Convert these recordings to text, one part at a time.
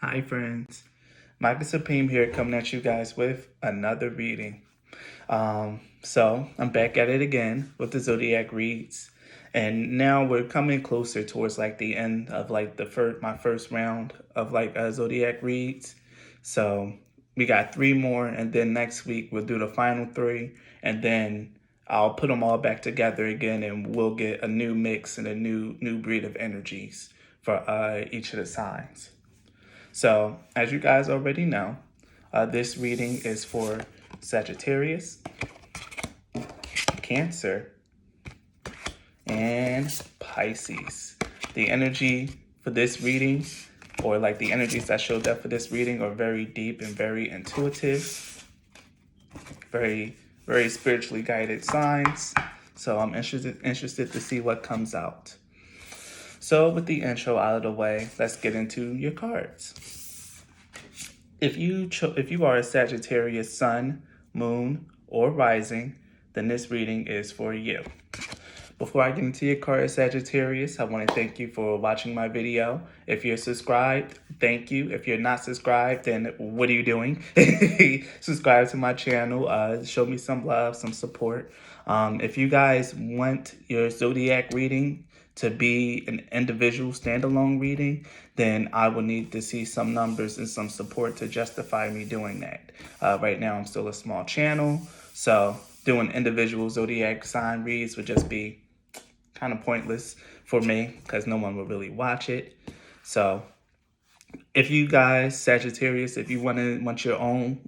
Hi friends, Magus here coming at you guys with another reading. So I'm back at it again with the zodiac reads, and now we're coming closer towards like the end of like my first round of like zodiac reads. So we got three more, and then next week we'll do the final three, and then I'll put them all back together again, and we'll get a new mix and a new breed of energies for each of the signs. So, as you guys already know, this reading is for Sagittarius, Cancer, and Pisces. The energy for this reading, or like the energies that showed up for this reading, are very deep and very intuitive, very spiritually guided signs. So I'm interested to see what comes out. So with the intro out of the way, let's get into your cards. If you are a Sagittarius Sun, Moon, or Rising, then this reading is for you. Before I get into your card, Sagittarius, I want to thank you for watching my video. If you're subscribed, thank you. If you're not subscribed, then what are you doing? Subscribe to my channel. Show me some love, some support. If you guys want your zodiac reading to be an individual standalone reading, then I will need to see some numbers and some support to justify me doing that. Right now, I'm still a small channel, so doing individual zodiac sign reads would just be kind of pointless for me because no one will really watch it. So if you guys, Sagittarius, if you want your own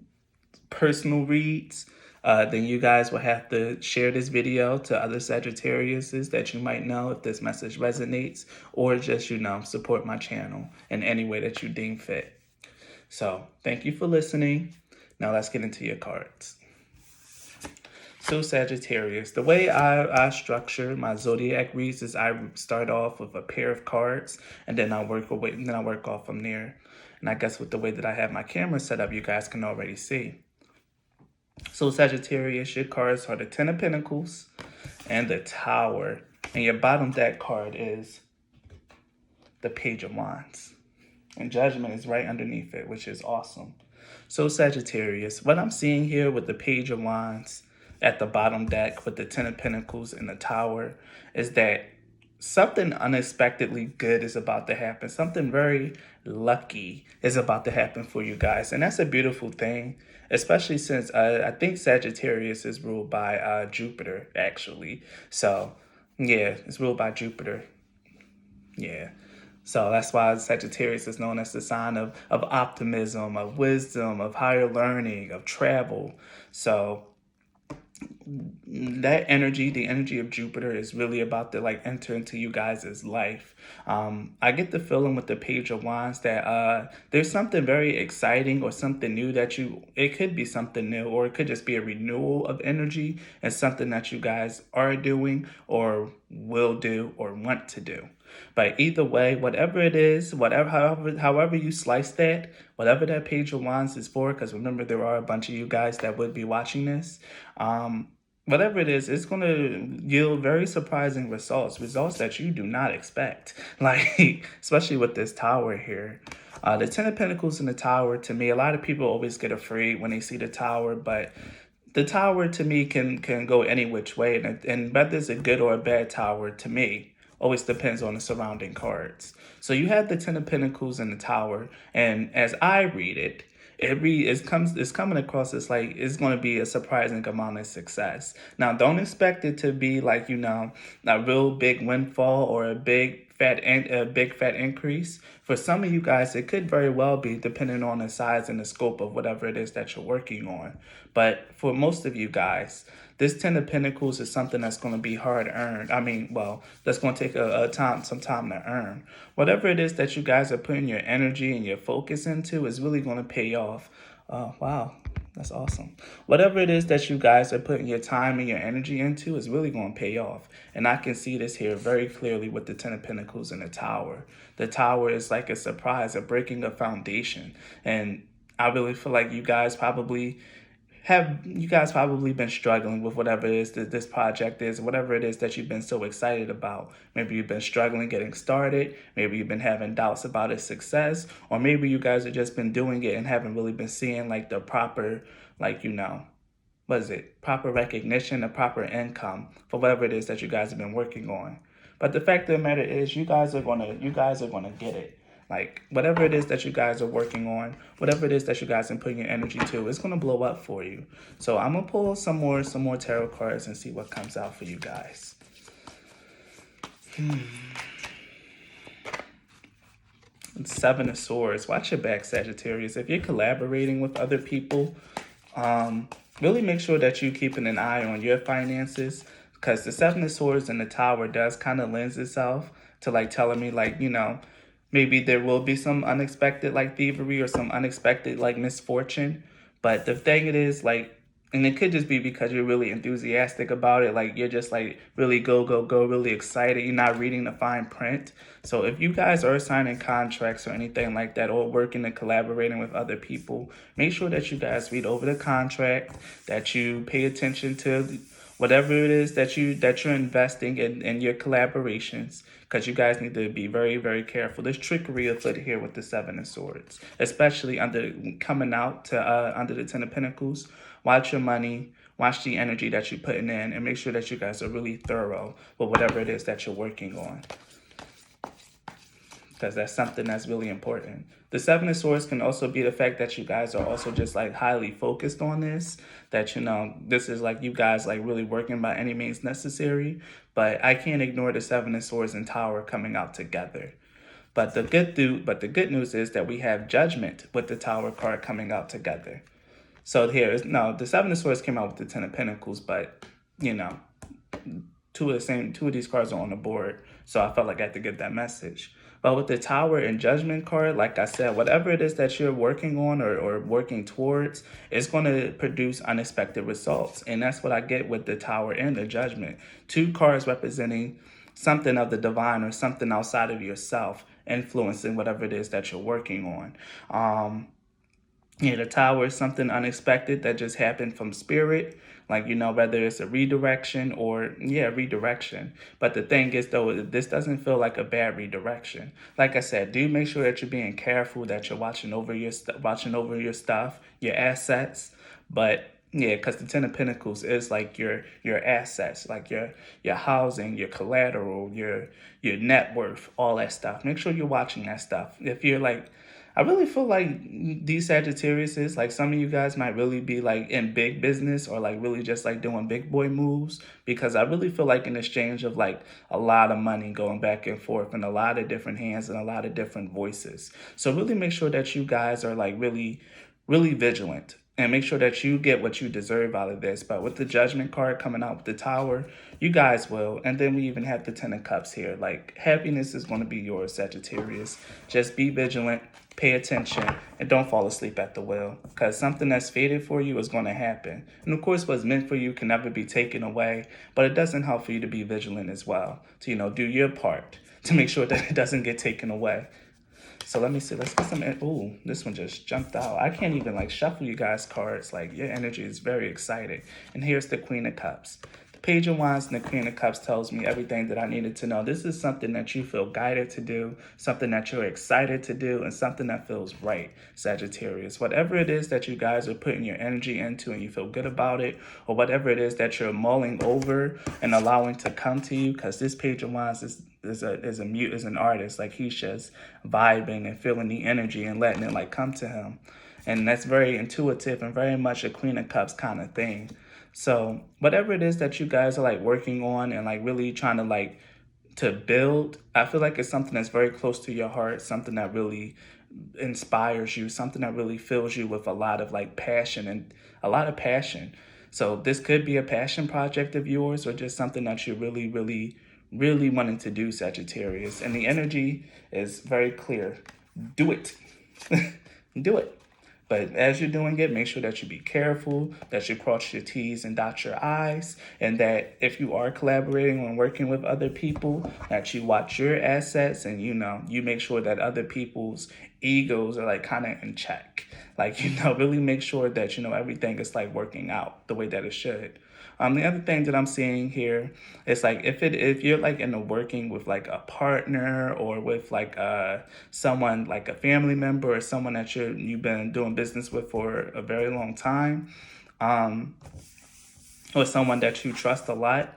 personal reads, then you guys will have to share this video to other Sagittariuses that you might know if this message resonates, or just, support my channel in any way that you deem fit. So thank you for listening. Now let's get into your cards. So Sagittarius, the way I structure my zodiac reads is I start off with a pair of cards, and then I work off from there. And I guess with the way that I have my camera set up, you guys can already see. So Sagittarius, your cards are the Ten of Pentacles and the Tower. And your bottom deck card is the Page of Wands. And Judgment is right underneath it, which is awesome. So Sagittarius, what I'm seeing here with the Page of Wands at the bottom deck with the Ten of Pentacles and the Tower is that something unexpectedly good is about to happen. Something very lucky is about to happen for you guys. And that's a beautiful thing, especially since I think Sagittarius is ruled by Jupiter, actually. So, yeah, it's ruled by Jupiter. Yeah. So that's why Sagittarius is known as the sign of optimism, of wisdom, of higher learning, of travel. So that energy, the energy of Jupiter, is really about to like enter into you guys' life. I get the feeling with the Page of Wands that there's something very exciting or something new it could be something new, or it could just be a renewal of energy and something that you guys are doing or will do or want to do. But either way, whatever it is, however you slice that, whatever that Page of Wands is for, because remember there are a bunch of you guys that would be watching this. Whatever it is, it's going to yield very surprising results that you do not expect. Like, especially with this Tower here. The Ten of Pentacles and the Tower, to me, a lot of people always get afraid when they see the Tower, but the Tower to me can go any which way. And whether it's a good or a bad Tower, to me, always depends on the surrounding cards. So you have the Ten of Pentacles and the Tower, and as I read it, it's coming across as like it's going to be a surprising amount of success. Now, don't expect it to be like, a real big windfall or a big fat increase. For some of you guys, it could very well be, depending on the size and the scope of whatever it is that you're working on. But for most of you guys, this Ten of Pentacles is something that's going to be hard earned. That's going to take some time to earn. Whatever it is that you guys are putting your energy and your focus into is really going to pay off. Wow, that's awesome. Whatever it is that you guys are putting your time and your energy into is really going to pay off. And I can see this here very clearly with the Ten of Pentacles and the Tower. The Tower is like a surprise, a breaking of foundation. And I really feel like you guys probably you guys probably been struggling with whatever it is that this project is, whatever it is that you've been so excited about. Maybe you've been struggling getting started. Maybe you've been having doubts about its success, or maybe you guys have just been doing it and haven't really been seeing like the proper, like, what is it? Proper recognition, the proper income for whatever it is that you guys have been working on. But the fact of the matter is you guys are gonna get it. Like whatever it is that you guys are working on, whatever it is that you guys are putting your energy to, it's gonna blow up for you. So I'm gonna pull some more tarot cards and see what comes out for you guys. Seven of Swords. Watch your back, Sagittarius. If you're collaborating with other people, really make sure that you're keeping an eye on your finances, because the Seven of Swords and the Tower does kind of lends itself to like telling me like, maybe there will be some unexpected like thievery or some unexpected like misfortune. But the thing it is like, and it could just be because you're really enthusiastic about it. Like you're just like really go, really excited. You're not reading the fine print. So if you guys are signing contracts or anything like that, or working and collaborating with other people, make sure that you guys read over the contract, that you pay attention to whatever it is that you're investing in your collaborations, because you guys need to be very, very careful. There's trickery afoot here with the Seven of Swords, especially coming out to under the Ten of Pentacles. Watch your money, watch the energy that you're putting in, and make sure that you guys are really thorough with whatever it is that you're working on, because that's something that's really important. The Seven of Swords can also be the fact that you guys are also just like highly focused on this, that, this is like you guys like really working by any means necessary. But I can't ignore the Seven of Swords and Tower coming out together. But the good news is that we have Judgment with the Tower card coming out together. So the Seven of Swords came out with the Ten of Pentacles, but two of these cards are on the board, so I felt like I had to get that message. But with the Tower and Judgment card, like I said, whatever it is that you're working on or working towards, it's going to produce unexpected results. And that's what I get with the Tower and the Judgment. Two cards representing something of the divine or something outside of yourself influencing whatever it is that you're working on. The Tower is something unexpected that just happened from spirit. Like, whether it's a redirection or, redirection. But the thing is, though, this doesn't feel like a bad redirection. Like I said, do make sure that you're being careful, that you're watching over your stuff, your assets. But, because the Ten of Pentacles is like your assets, like your housing, your collateral, your net worth, all that stuff. Make sure you're watching that stuff. If you're like, I really feel like these Sagittariuses, like some of you guys might really be like in big business or like really just like doing big boy moves, because I really feel like in exchange of like a lot of money going back and forth and a lot of different hands and a lot of different voices. So really make sure that you guys are like really, really vigilant and make sure that you get what you deserve out of this. But with the Judgment card coming out with the Tower, you guys will. And then we even have the Ten of Cups here. Like happiness is going to be yours, Sagittarius. Just be vigilant. Pay attention, and don't fall asleep at the wheel, because something that's fated for you is going to happen. And of course, what's meant for you can never be taken away, but it doesn't help for you to be vigilant as well, to, do your part to make sure that it doesn't get taken away. So let me see, let's get some, ooh, this one just jumped out. I can't even like shuffle you guys cards, like your energy is very exciting. And here's the Queen of Cups. Page of Wands and the Queen of Cups tells me everything that I needed to know. This is something that you feel guided to do, something that you're excited to do, and something that feels right, Sagittarius. Whatever it is that you guys are putting your energy into and you feel good about it, or whatever it is that you're mulling over and allowing to come to you, because this Page of Wands is an artist. Like he's just vibing and feeling the energy and letting it like come to him. And that's very intuitive and very much a Queen of Cups kind of thing. So whatever it is that you guys are like working on and like really trying to like to build, I feel like it's something that's very close to your heart, something that really inspires you, something that really fills you with a lot of like passion and a lot of passion. So this could be a passion project of yours or just something that you're really, really, really wanting to do, Sagittarius. And the energy is very clear. Do it. Do it. But as you're doing it, make sure that you be careful, that you cross your T's and dot your I's, and that if you are collaborating and working with other people, that you watch your assets and, you make sure that other people's egos are like kind of in check. Like, really make sure that, everything is like working out the way that it should. The other thing that I'm seeing here is like if you're like in a working with like a partner or with like someone like a family member or someone that you've been doing business with for a very long time, or someone that you trust a lot,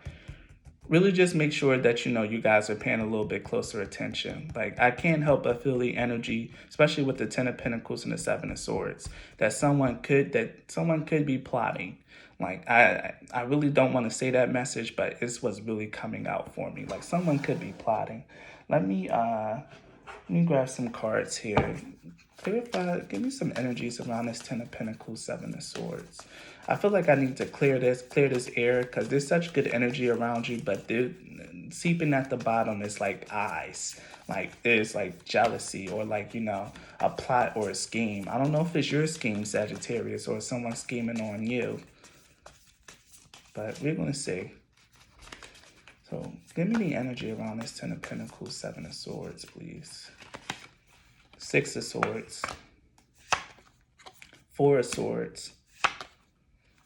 really just make sure that you guys are paying a little bit closer attention. Like, I can't help but feel the energy, especially with the Ten of Pentacles and the Seven of Swords, that someone could be plotting. Like, I really don't want to say that message, but it's what's really coming out for me. Like, someone could be plotting. Let me grab some cards here. Give me some energies around this Ten of Pentacles, Seven of Swords. I feel like I need to clear this air, because there's such good energy around you, but seeping at the bottom is like eyes. Like, there's like jealousy or like, a plot or a scheme. I don't know if it's your scheme, Sagittarius, or someone scheming on you. But we're going to see. So give me the energy around this Ten of Pentacles, Seven of Swords, please. Six of Swords. Four of Swords.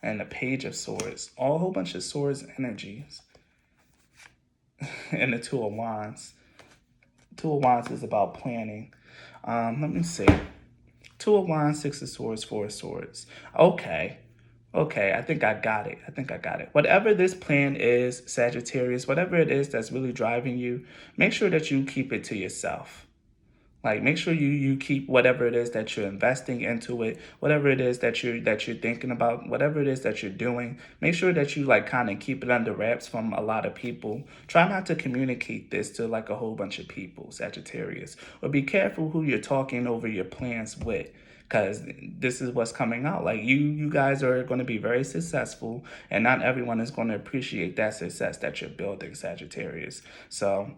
And the Page of Swords. All a whole bunch of swords energies. And the Two of Wands. Two of Wands is about planning. Let me see. Two of Wands, Six of Swords, Four of Swords. Okay, I think I got it. Whatever this plan is, Sagittarius, whatever it is that's really driving you, make sure that you keep it to yourself. Like, make sure you keep whatever it is that you're investing into it, whatever it is that you're thinking about, whatever it is that you're doing. Make sure that you like kind of keep it under wraps from a lot of people. Try not to communicate this to like a whole bunch of people, Sagittarius. Or be careful who you're talking over your plans with, because this is what's coming out. Like, you guys are going to be very successful, and not everyone is going to appreciate that success that you're building, Sagittarius. So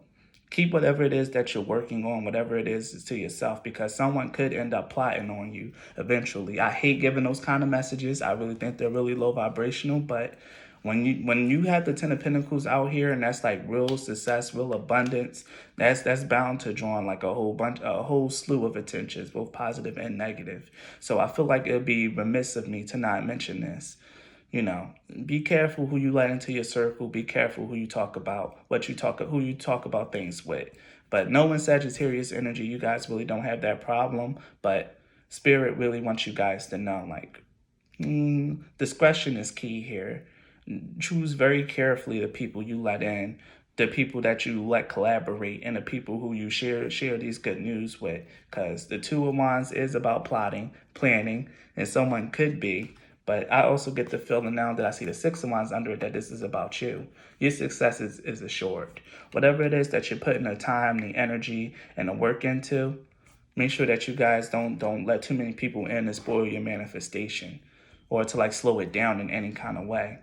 keep whatever it is that you're working on, whatever it is, to yourself, because someone could end up plotting on you eventually. I hate giving those kind of messages. I really think they're really low vibrational, but when you have the Ten of Pentacles out here, and that's like real success, real abundance, that's bound to draw on like a whole slew of attentions, both positive and negative. So I feel like it'd be remiss of me to not mention this. Be careful who you let into your circle. Be careful who you talk about, who you talk about things with. But knowing Sagittarius energy, you guys really don't have that problem. But Spirit really wants you guys to know, like, discretion is key here. Choose very carefully the people you let in, the people that you let collaborate, and the people who you share these good news with. Because the Two of Wands is about plotting, planning, and someone could be. But I also get the feeling now that I see the Six of Wands under it that this is about you. Your success is assured. Whatever it is that you're putting the time, the energy, and the work into, make sure that you guys don't let too many people in and spoil your manifestation, or to like slow it down in any kind of way.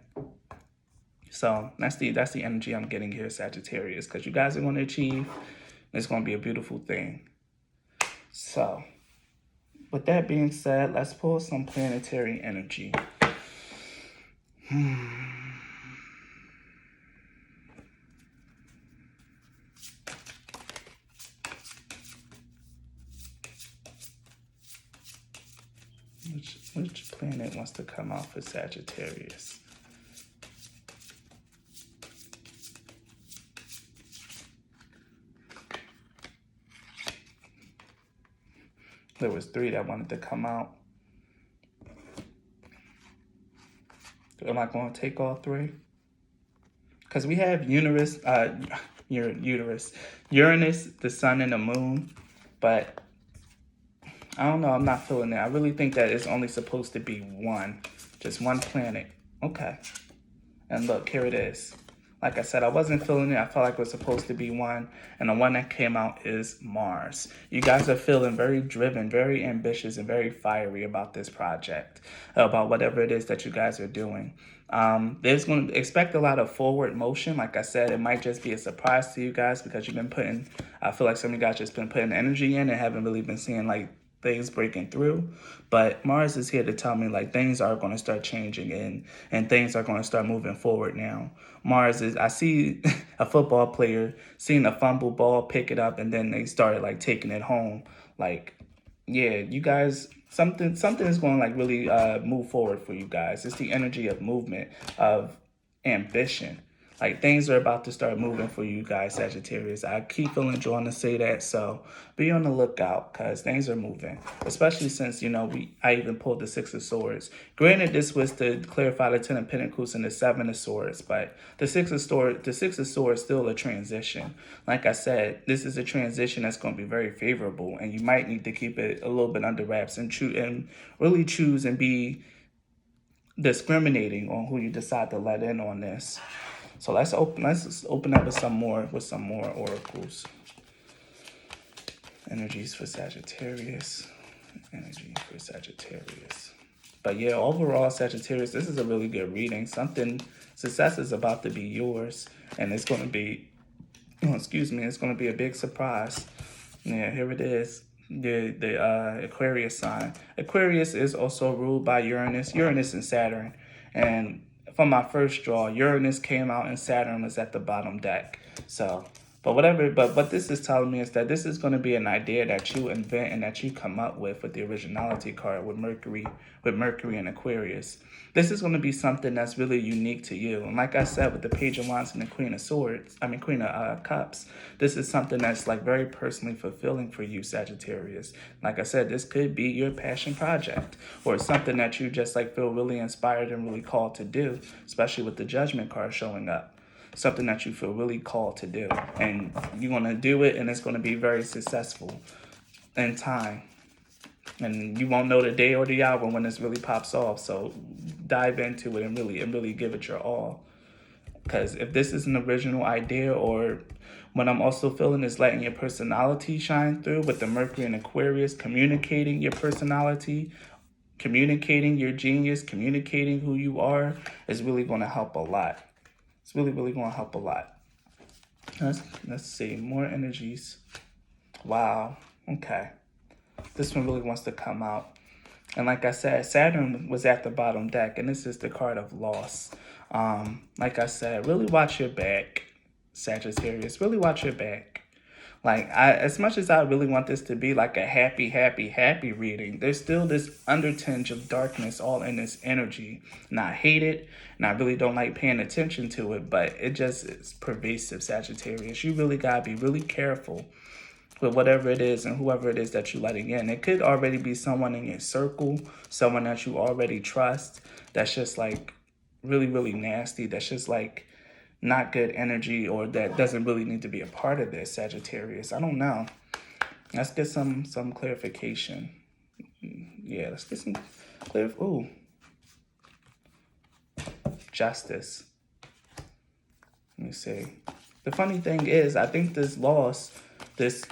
So that's the energy I'm getting here, Sagittarius, because you guys are going to achieve. It's going to be a beautiful thing. So with that being said, let's pull some planetary energy. Which planet wants to come out for Sagittarius? There was 3 that wanted to come out. Am I going to take all 3? Because we have Uranus, the Sun, and the Moon. But I don't know. I'm not feeling that. I really think that it's only supposed to be one. Just one planet. Okay. And look, here it is. Like I said, I wasn't feeling it. I felt like it was supposed to be one. And the one that came out is Mars. You guys are feeling very driven, very ambitious, and very fiery about this project, about whatever it is that you guys are doing. There's going to expect a lot of forward motion. Like I said, it might just be a surprise to you guys because you've been I feel like some of you guys just been putting energy in and haven't really been seeing like things breaking through. But Mars is here to tell me like things are going to start changing and things are going to start moving forward now. Mars is, I see a football player seeing a fumble ball, pick it up, and then they started like taking it home. Like, yeah, you guys, something is going to like really move forward for you guys. It's the energy of movement, of ambition. Like things are about to start moving for you guys, Sagittarius. I keep feeling drawn to say that, so be on the lookout because things are moving. Especially since I even pulled the Six of Swords. Granted, this was to clarify the Ten of Pentacles and the Seven of Swords, but the Six of Swords is still a transition. Like I said, this is a transition that's going to be very favorable, and you might need to keep it a little bit under wraps and really choose and be discriminating on who you decide to let in on this. So let's just open up with some more oracles. Energies for Sagittarius. Energy for Sagittarius. But yeah, overall, Sagittarius, this is a really good reading. Success is about to be yours, and it's going to be, it's going to be a big surprise. Yeah, here it is. The Aquarius sign. Aquarius is also ruled by Uranus and Saturn. And for my first draw, Uranus came out and Saturn was at the bottom deck. So, but what this is telling me is that this is going to be an idea that you invent and that you come up with the originality card with Mercury and Aquarius. This is going to be something that's really unique to you. And like I said, with the Page of Wands and the Queen of Cups, this is something that's like very personally fulfilling for you, Sagittarius. Like I said, this could be your passion project or something that you just like feel really inspired and really called to do, especially with the Judgment card showing up. Something that you feel really called to do. And you're going to do it and it's going to be very successful in time. And you won't know the day or the hour when this really pops off. So dive into it and really give it your all. Because if this is an original idea, or what I'm also feeling is letting your personality shine through with the Mercury and Aquarius, communicating your personality, communicating your genius, communicating who you are, is really going to help a lot. It's really going to help a lot. Let's see. More energies. Wow. Okay. This one really wants to come out. And like I said, Saturn was at the bottom deck, and this is the card of loss. Like I said, really watch your back, Sagittarius. Really watch your back. Like, as much as I really want this to be like a happy reading, there's still this undertinge of darkness all in this energy. And I hate it, and I really don't like paying attention to it, but it just is pervasive, Sagittarius. You really gotta be really careful with whatever it is and whoever it is that you're letting in. It could already be someone in your circle, someone that you already trust, that's just like really nasty, that's just like not good energy, or that doesn't really need to be a part of this, Sagittarius. I don't know. Let's get some clarification. Yeah, let's get some ooh. Justice. Let me see. The funny thing is, I think this loss, this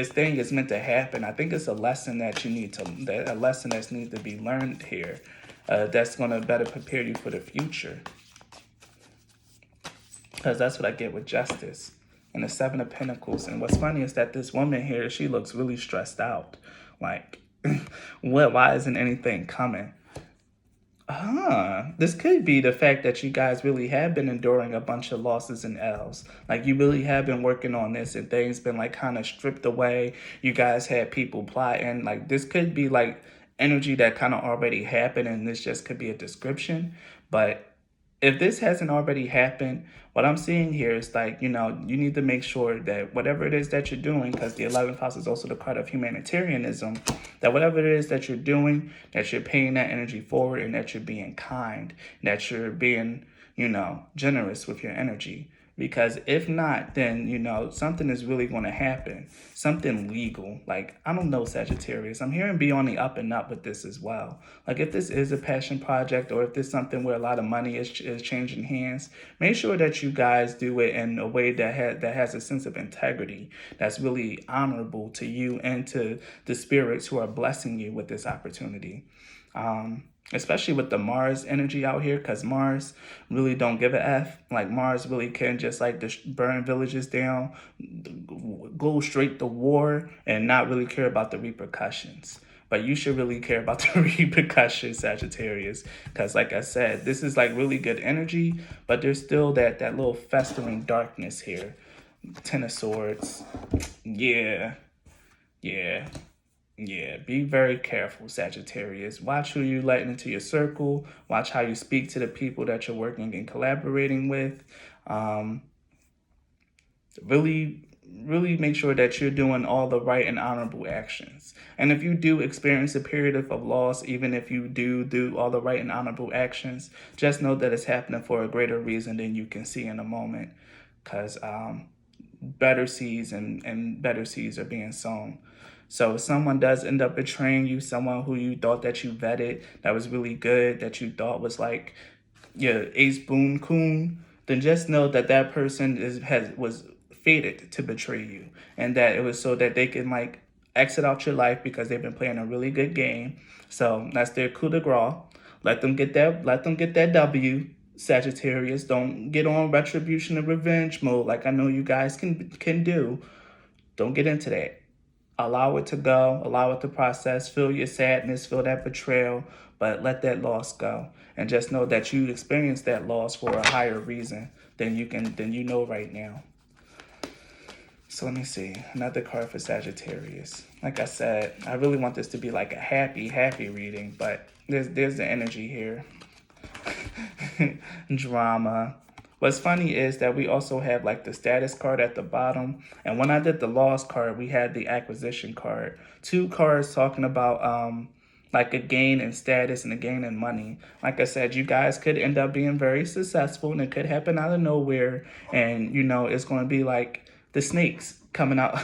thing is meant to happen. I think it's a lesson that a lesson that needs to be learned here. That's going to better prepare you for the future. Because that's what I get with Justice and the Seven of Pentacles. And what's funny is that this woman here, she looks really stressed out. Like, why isn't anything coming? This could be the fact that you guys really have been enduring a bunch of losses and L's. Like, you really have been working on this and things been like kind of stripped away. You guys had people plotting. Like, this could be like energy that kind of already happened, and this just could be a description. But if this hasn't already happened, what I'm seeing here is like, you need to make sure that whatever it is that you're doing, because the 11th house is also the card of humanitarianism, that whatever it is that you're doing, that you're paying that energy forward, and that you're being kind, that you're being, generous with your energy. Because if not, then, something is really going to happen. Something legal. Like, I don't know, Sagittarius. I'm hearing be on the up and up with this as well. Like, if this is a passion project, or if this is something where a lot of money is changing hands, make sure that you guys do it in a way that has a sense of integrity, that's really honorable to you and to the spirits who are blessing you with this opportunity. Especially with the Mars energy out here, because Mars really don't give a F. Like, Mars really can just like burn villages down, go straight to war, and not really care about the repercussions. But you should really care about the repercussions, Sagittarius, because like I said, this is like really good energy, but there's still that little festering darkness here. Ten of Swords. Yeah. Yeah. Yeah, be very careful, Sagittarius. Watch who you let into your circle. Watch how you speak to the people that you're working and collaborating with. Um, really make sure that you're doing all the right and honorable actions. And if you do experience a period of loss, even if you do all the right and honorable actions, just know that it's happening for a greater reason than you can see in a moment. Because better seeds and better seeds are being sown. So if someone does end up betraying you, someone who you thought that you vetted, that was really good, that you thought was like your ace boon coon, then just know that that person was fated to betray you, and that it was so that they can like exit out your life because they've been playing a really good game. So that's their coup de grace. Let them get that. Let them get that W. Sagittarius, don't get on retribution and revenge mode like I know you guys can do. Don't get into that. Allow it to go, allow it to process, feel your sadness, feel that betrayal, but let that loss go. And just know that you experienced that loss for a higher reason than you know right now. So let me see. Another card for Sagittarius. Like I said, I really want this to be like a happy reading, but there's the energy here. Drama. What's funny is that we also have like the status card at the bottom. And when I did the loss card, we had the acquisition card. Two cards talking about like a gain in status and a gain in money. Like I said, you guys could end up being very successful and it could happen out of nowhere. And, you know, it's going to be like the snakes coming out.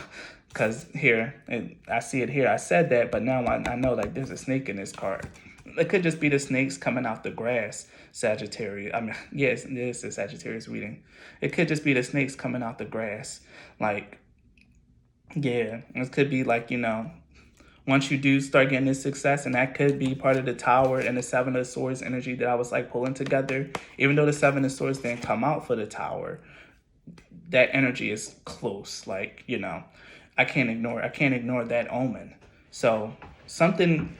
Because here, and I see it here, I said that, but now I know like there's a snake in this card. It could just be the snakes coming out the grass, Sagittarius. I mean, yes, this is a Sagittarius reading. It could just be the snakes coming out the grass. Like, yeah, it could be like, you know, once you do start getting this success, and that could be part of the Tower and the Seven of Swords energy that I was like pulling together. Even though the Seven of Swords didn't come out for the Tower, that energy is close. Like, you know, I can't ignore that omen. So something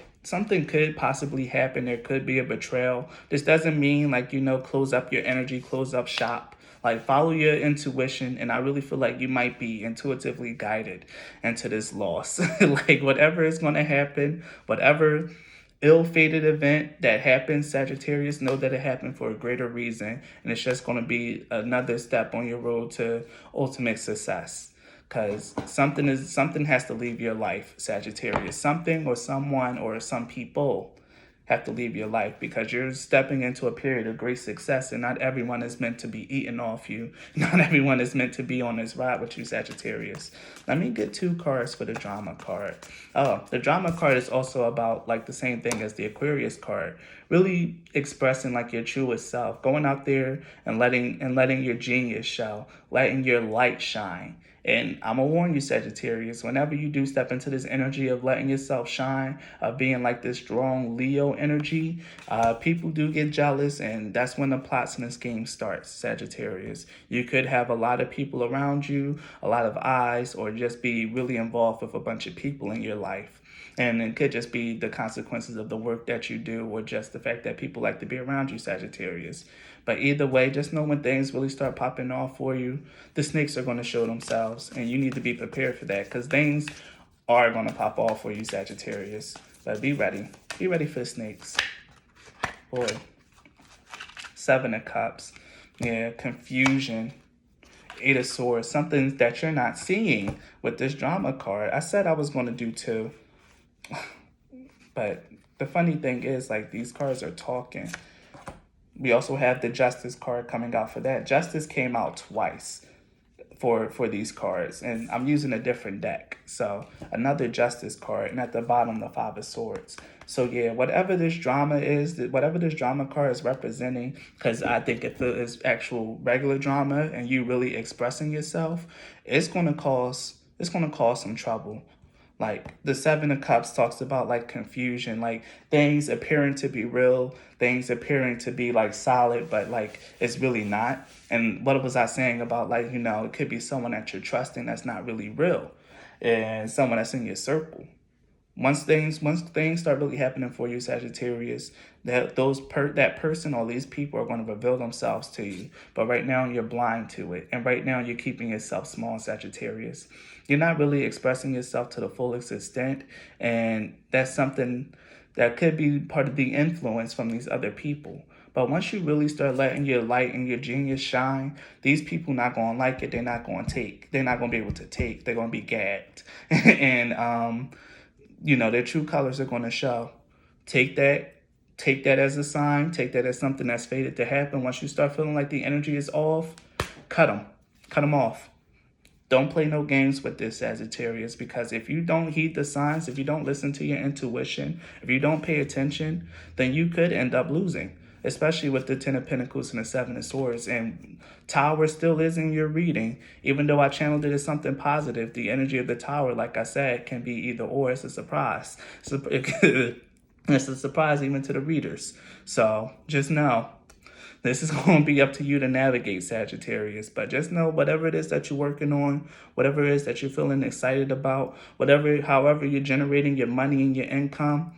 could possibly happen. There could be a betrayal. This doesn't mean like, you know, close up your energy, close up shop. Like follow your intuition. And I really feel like you might be intuitively guided into this loss. Like whatever is going to happen, whatever ill-fated event that happens, Sagittarius, know that it happened for a greater reason. And it's just going to be another step on your road to ultimate success. Because something has to leave your life, Sagittarius. Something or someone or some people have to leave your life because you're stepping into a period of great success, and not everyone is meant to be eating off you. Not everyone is meant to be on this ride with you, Sagittarius. Let me get two cards for the drama card. Oh, the drama card is also about like the same thing as the Aquarius card. Really expressing like your truest self, going out there and letting your genius show, letting your light shine. And I'm going to warn you, Sagittarius, whenever you do step into this energy of letting yourself shine, of being like this strong Leo energy, people do get jealous, and that's when the plots and the schemes start, Sagittarius. You could have a lot of people around you, a lot of eyes, or just be really involved with a bunch of people in your life. And it could just be the consequences of the work that you do, or just the fact that people like to be around you, Sagittarius. But either way, just know when things really start popping off for you, the snakes are going to show themselves. And you need to be prepared for that, because things are going to pop off for you, Sagittarius. But be ready. Be ready for the snakes. Boy. Seven of Cups. Yeah, confusion. Eight of Swords. Something that you're not seeing with this drama card. I said I was going to do two. But the funny thing is, like, these cards are talking. We also have the Justice card coming out for that. Justice came out twice for these cards, and I'm using a different deck. So another Justice card, and at the bottom, the Five of Swords. So yeah, whatever this drama is, whatever this drama card is representing, because I think if it is actual regular drama and you really expressing yourself, it's gonna cause some trouble. Like the Seven of Cups talks about like confusion, like things appearing to be real, things appearing to be like solid, but like it's really not. And what was I saying about like, you know, it could be someone that you're trusting that's not really real, and someone that's in your circle. Once things start really happening for you, Sagittarius, that person or these people are going to reveal themselves to you. But right now you're blind to it, and right now you're keeping yourself small, Sagittarius. You're not really expressing yourself to the fullest extent, and that's something that could be part of the influence from these other people. But once you really start letting your light and your genius shine, these people not gonna like it. They're not gonna take. They're not gonna be able to take. They're gonna be gagged, and their true colors are gonna show. Take that. Take that as a sign. Take that as something that's fated to happen. Once you start feeling like the energy is off, cut them. Cut them off. Don't play no games with this, Sagittarius, because if you don't heed the signs, if you don't listen to your intuition, if you don't pay attention, then you could end up losing, especially with the Ten of Pentacles and the Seven of Swords. And Tower still is in your reading. Even though I channeled it as something positive, the energy of the Tower, like I said, can be either or. It's a surprise. It's a surprise even to the readers. So just know, this is going to be up to you to navigate, Sagittarius. But just know, whatever it is that you're working on, whatever it is that you're feeling excited about, however you're generating your money and your income,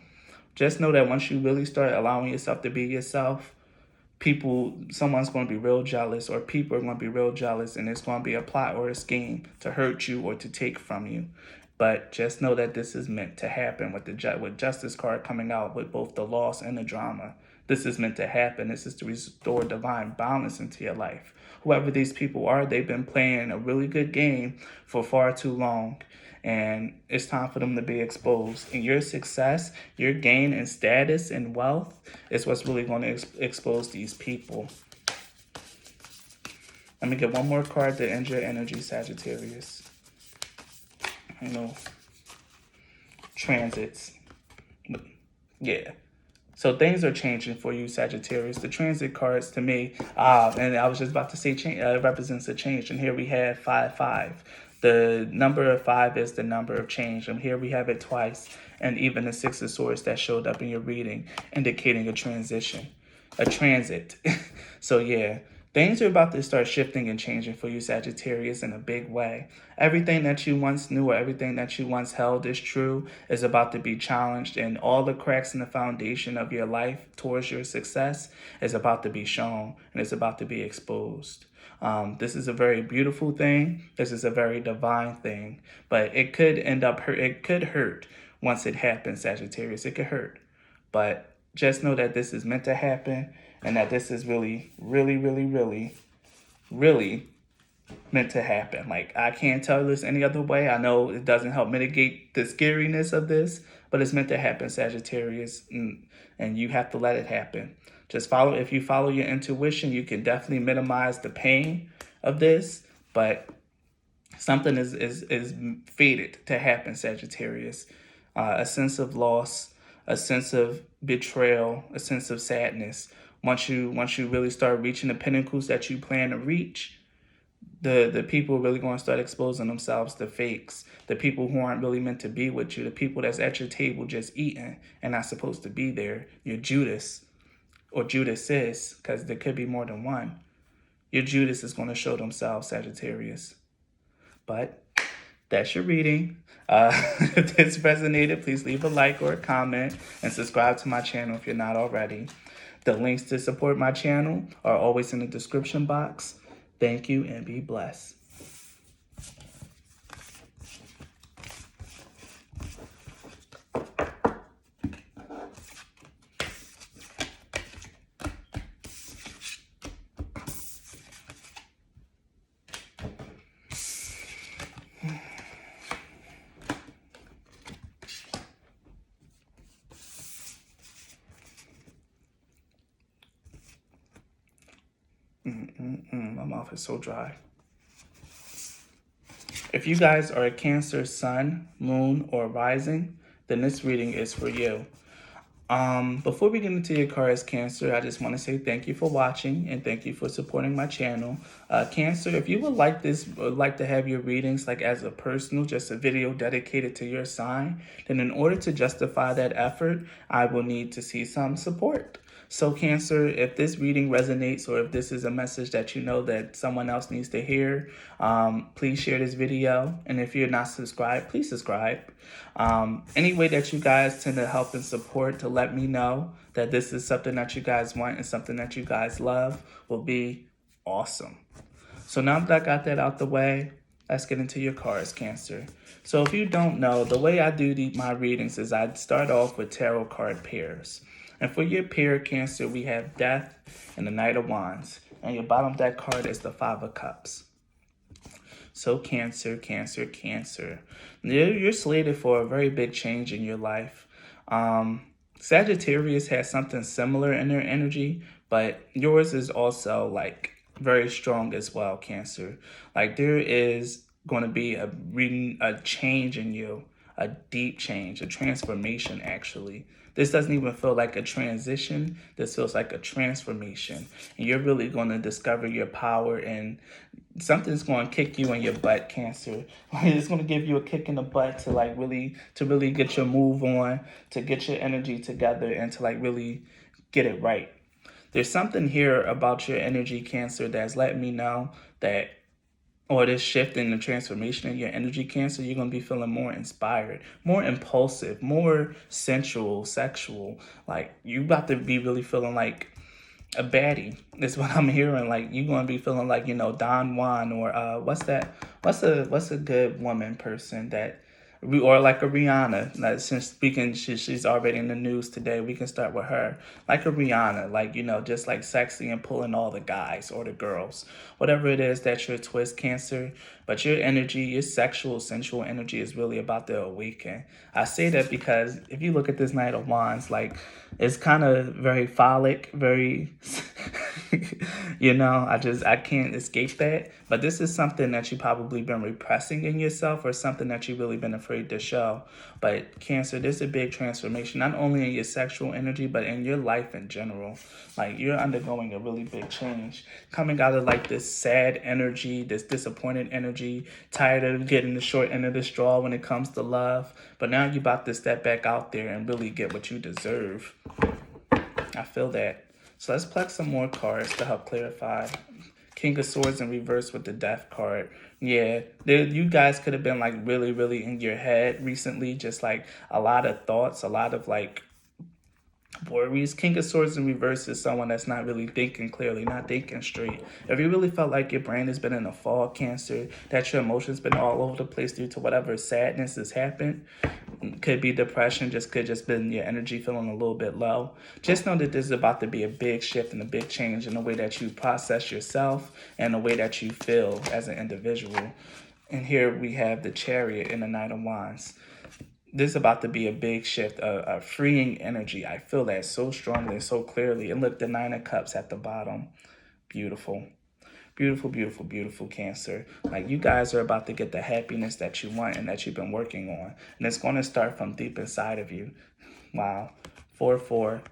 just know that once you really start allowing yourself to be yourself, someone's going to be real jealous, or people are going to be real jealous, and it's going to be a plot or a scheme to hurt you or to take from you. But just know that this is meant to happen with Justice card coming out with both the loss and the drama. This is meant to happen. This is to restore divine balance into your life. Whoever these people are, they've been playing a really good game for far too long. And it's time for them to be exposed. And your success, your gain in status and wealth is what's really going to expose these people. Let me get one more card to end your energy, Sagittarius. Transits. Yeah. So things are changing for you, Sagittarius. The transit cards to me, and I was just about to say represents a change. And here we have 5-5. The number of 5 is the number of change. And here we have it twice. And even the 6 of Swords that showed up in your reading, indicating a transition, a transit. So yeah, things are about to start shifting and changing for you, Sagittarius, in a big way. Everything that you once knew or everything that you once held is true is about to be challenged, and all the cracks in the foundation of your life towards your success is about to be shown, and it's about to be exposed. This is a very beautiful thing. This is a very divine thing, but it could end up hurt. It could hurt once it happens, Sagittarius. It could hurt, but just know that this is meant to happen, and that this is really, really, really, really, really meant to happen. Like, I can't tell this any other way. I know it doesn't help mitigate the scariness of this, but it's meant to happen, Sagittarius, and you have to let it happen. If you follow your intuition, you can definitely minimize the pain of this, but something is fated to happen, Sagittarius. A sense of loss, a sense of betrayal, a sense of sadness. Once you really start reaching the pinnacles that you plan to reach, the people are really going to start exposing themselves, the fakes, the people who aren't really meant to be with you, the people that's at your table just eating and not supposed to be there. Your Judas, or Judases, because there could be more than one. Your Judas is going to show themselves, Sagittarius. But that's your reading. If this resonated, please leave a like or a comment and subscribe to my channel if you're not already. The links to support my channel are always in the description box. Thank you and be blessed. My mouth is so dry. If you guys are a Cancer sun, moon, or rising, then this reading is for you. Before we get into your cards, Cancer, I just want to say thank you for watching and thank you for supporting my channel. Cancer, if you would like to have your readings like as a personal, just a video dedicated to your sign, then in order to justify that effort, I will need to see some support. So Cancer, if this reading resonates or if this is a message that you know that someone else needs to hear, please share this video. And if you're not subscribed, please subscribe. Any way that you guys tend to help and support to let me know that this is something that you guys want and something that you guys love will be awesome. So now that I got that out the way, let's get into your cards, Cancer. So if you don't know, the way I do my readings is I start off with tarot card pairs. And for your pair, Cancer, we have Death and the Knight of Wands. And your bottom deck card is the Five of Cups. So Cancer, Cancer, Cancer. You're slated for a very big change in your life. Sagittarius has something similar in their energy, but yours is also like very strong as well, Cancer. Like there is going to be a change in you, a deep change, a transformation actually. This doesn't even feel like a transition. This feels like a transformation. And you're really going to discover your power, and something's going to kick you in your butt, Cancer. It's going to give you a kick in the butt to like really get your move on, to get your energy together, and to like really get it right. There's something here about your energy, Cancer, that's letting me know that, or this shift in the transformation in your energy, Cancer, you're going to be feeling more inspired, more impulsive, more sensual, sexual. Like you about to be really feeling like a baddie. That's what I'm hearing. Like you're going to be feeling like, Don Juan, or what's a good woman person that, or like a Rihanna. Like, since speaking, she's already in the news today. We can start with her. Like a Rihanna, like, just like sexy and pulling all the guys or the girls. Whatever it is that's your twist, Cancer. But your energy, your sexual, sensual energy is really about to awaken. I say that because if you look at this Knight of Wands, like it's kind of very phallic, very, I can't escape that. But this is something that you probably been repressing in yourself, or something that you've really been afraid to show. But Cancer, there's a big transformation, not only in your sexual energy, but in your life in general. Like you're undergoing a really big change, coming out of like this sad energy, this disappointed energy, tired of getting the short end of the straw when it comes to love. But now you're about to step back out there and really get what you deserve. I feel that. So let's pluck some more cards to help clarify. King of Swords in reverse with the Death card. Yeah, you guys could have been like really, really in your head recently. Just like a lot of thoughts, a lot of like worries. King of Swords in reverse is someone that's not really thinking clearly, not thinking straight. If you really felt like your brain has been in a fog, Cancer, that your emotions been all over the place due to whatever sadness has happened, could be depression, could just been your energy feeling a little bit low. Just know that this is about to be a big shift and a big change in the way that you process yourself and the way that you feel as an individual. And here we have the Chariot and the Knight of Wands. This is about to be a big shift, a freeing energy. I feel that so strongly and so clearly. And look, the Nine of Cups at the bottom. Beautiful. Beautiful, beautiful, beautiful, Cancer. Like you guys are about to get the happiness that you want and that you've been working on. And it's going to start from deep inside of you. Wow. 4-4.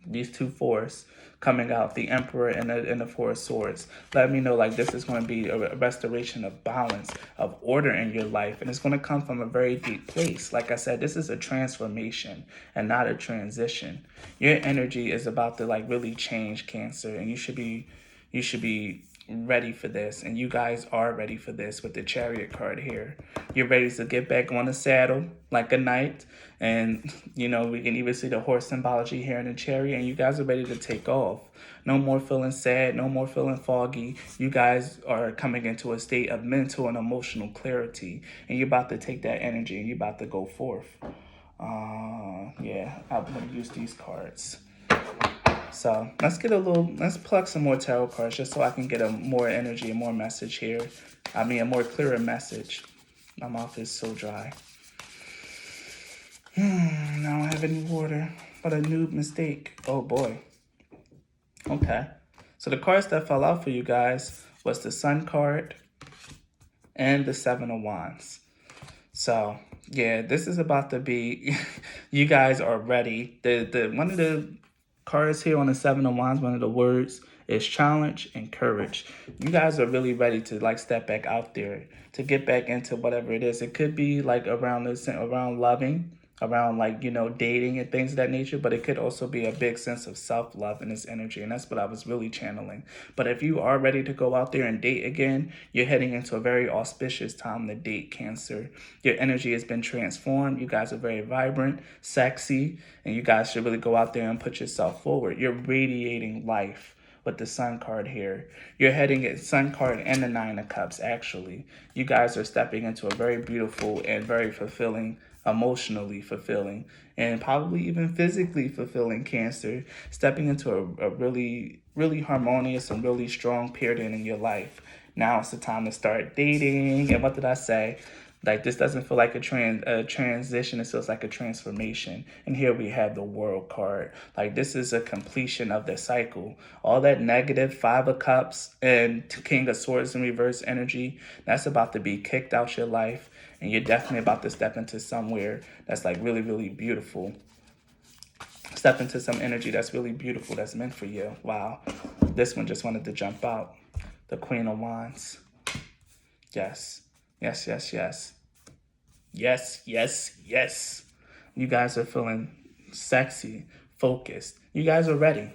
These two fours coming out, the Emperor and the Four of Swords. Let me know like this is going to be a restoration of balance, of order in your life. And it's going to come from a very deep place. Like I said, this is a transformation and not a transition. Your energy is about to like really change, Cancer. And you should be ready for this, and you guys are ready for this with the Chariot card here. You're ready to get back on the saddle like a knight, and we can even see the horse symbology here in the Chariot, and you guys are ready to take off. No more feeling sad, no more feeling foggy. You guys are coming into a state of mental and emotional clarity, and you're about to take that energy and you're about to go forth. Yeah, I'm going to use these cards. So let's pluck some more tarot cards just so I can get a more energy, a more message here. A more clearer message. My mouth is so dry. I don't have any water. What a noob mistake. Oh boy. Okay. So the cards that fell out for you guys was the Sun card and the Seven of Wands. So yeah, this is about to be, you guys are ready. The one of the cards here on the Seven of Wands, one of the words is challenge and courage. You guys are really ready to like step back out there, to get back into whatever it is. It could be like around loving, around like, you know, dating and things of that nature, but it could also be a big sense of self-love in this energy, and that's what I was really channeling. But if you are ready to go out there and date again, you're heading into a very auspicious time to date, Cancer. Your energy has been transformed. You guys are very vibrant, sexy, and you guys should really go out there and put yourself forward. You're radiating life with the Sun card here. You're heading at Sun card and the Nine of Cups, actually. You guys are stepping into a very beautiful and very fulfilling, emotionally fulfilling, and probably even physically fulfilling, Cancer. Stepping into a really, really harmonious and really strong period in your life. Now it's the time to start dating. And what did I say? Like, this doesn't feel like a transition. It feels like a transformation. And here we have the World card. Like, this is a completion of the cycle. All that negative Five of Cups and King of Swords in reverse energy, that's about to be kicked out your life. And you're definitely about to step into somewhere that's like really, really beautiful. Step into some energy that's really beautiful, that's meant for you. Wow. This one just wanted to jump out. The Queen of Wands. Yes. Yes, yes, yes. Yes, yes, yes. You guys are feeling sexy, focused. You guys are ready.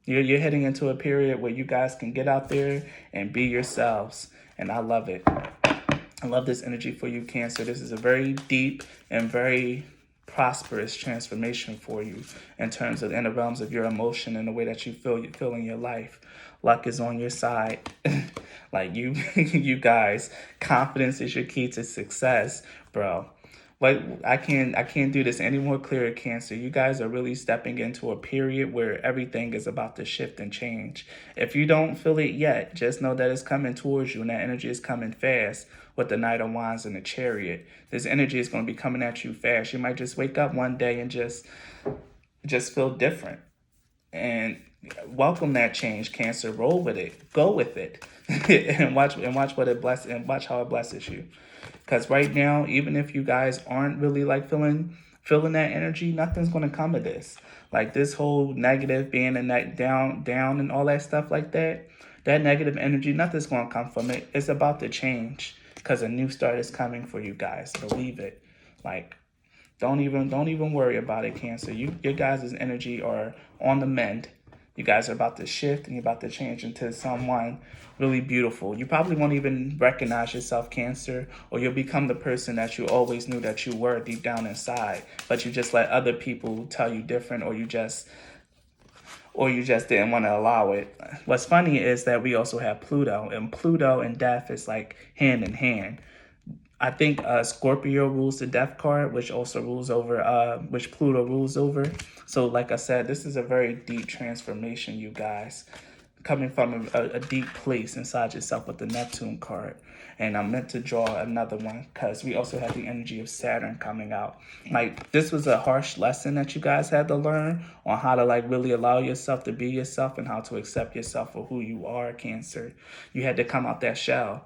You're heading into a period where you guys can get out there and be yourselves. And I love it. I love this energy for you, Cancer. This is a very deep and very prosperous transformation for you in terms of the inner realms of your emotion and the way that you feel in your life. Luck is on your side. Like you guys, confidence is your key to success, bro. But I can't do this any more clearer, Cancer. You guys are really stepping into a period where everything is about to shift and change. If you don't feel it yet, just know that it's coming towards you and that energy is coming fast with the Knight of Wands and the Chariot. This energy is going to be coming at you fast. You might just wake up one day and just feel different. And welcome that change, Cancer. Roll with it. Go with it. and watch what it blesses and watch how it blesses you. Because right now, even if you guys aren't really like feeling that energy, nothing's gonna come of this. Like this whole negative being a net down and all that stuff like that, that negative energy, nothing's gonna come from it. It's about to change because a new start is coming for you guys. Believe it. Like, don't even worry about it, Cancer. Your guys' energy are on the mend. You guys are about to shift and you're about to change into someone really beautiful. You probably won't even recognize yourself, Cancer, or you'll become the person that you always knew that you were deep down inside, but you just let other people tell you different, or you just didn't want to allow it. What's funny is that we also have Pluto, and Pluto and death is like hand in hand. I think Scorpio rules the death card, which also rules over, which Pluto rules over. So like I said, this is a very deep transformation, you guys, coming from a deep place inside yourself with the Neptune card. And I'm meant to draw another one because we also have the energy of Saturn coming out. Like, this was a harsh lesson that you guys had to learn on how to like really allow yourself to be yourself and how to accept yourself for who you are, Cancer. You had to come out that shell.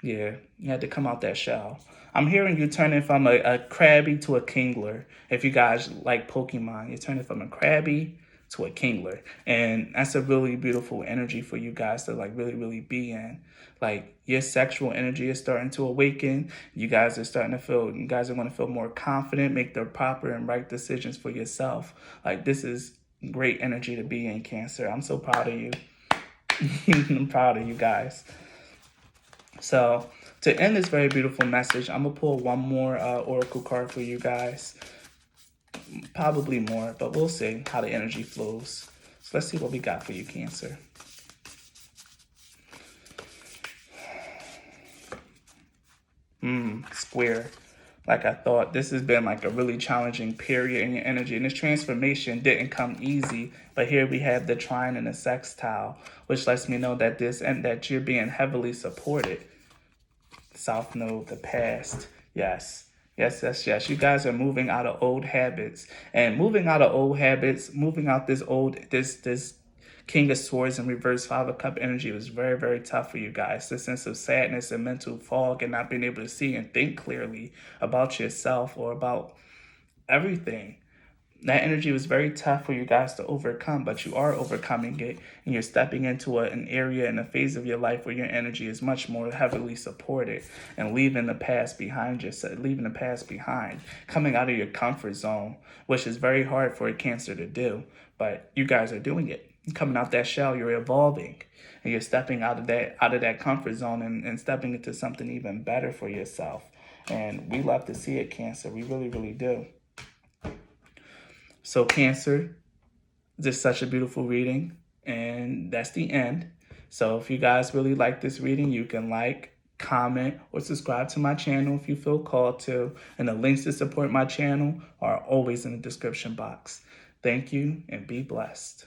Yeah, you had to come out that shell. I'm hearing you turning from a Krabby to a Kingler. If you guys like Pokemon, you're turning from a Krabby to a Kingler. And that's a really beautiful energy for you guys to like really, really be in. Like, your sexual energy is starting to awaken. You guys are going to feel more confident, make the proper and right decisions for yourself. Like, this is great energy to be in, Cancer. I'm so proud of you. I'm proud of you guys. So, to end this very beautiful message, I'm going to pull one more oracle card for you guys. Probably more, but we'll see how the energy flows. So let's see what we got for you, Cancer. Square. Like I thought, this has been like a really challenging period in your energy. And this transformation didn't come easy. But here we have the trine and the sextile, which lets me know that that you're being heavily supported. South Node, the past. Yes. Yes, yes, yes. You guys are moving out of old habits. And moving out this King of Swords and reverse Five of Cup energy was very, very tough for you guys. The sense of sadness and mental fog and not being able to see and think clearly about yourself or about everything. That energy was very tough for you guys to overcome, but you are overcoming it, and you're stepping into an area and a phase of your life where your energy is much more heavily supported, and leaving the past behind yourself, leaving the past behind, coming out of your comfort zone, which is very hard for a Cancer to do, but you guys are doing it. Coming out that shell, you're evolving, and you're stepping out of that comfort zone and stepping into something even better for yourself. And we love to see it, Cancer. We really, really do. So Cancer, this is such a beautiful reading, and that's the end. So if you guys really like this reading, you can like, comment, or subscribe to my channel if you feel called to. And the links to support my channel are always in the description box. Thank you, and be blessed.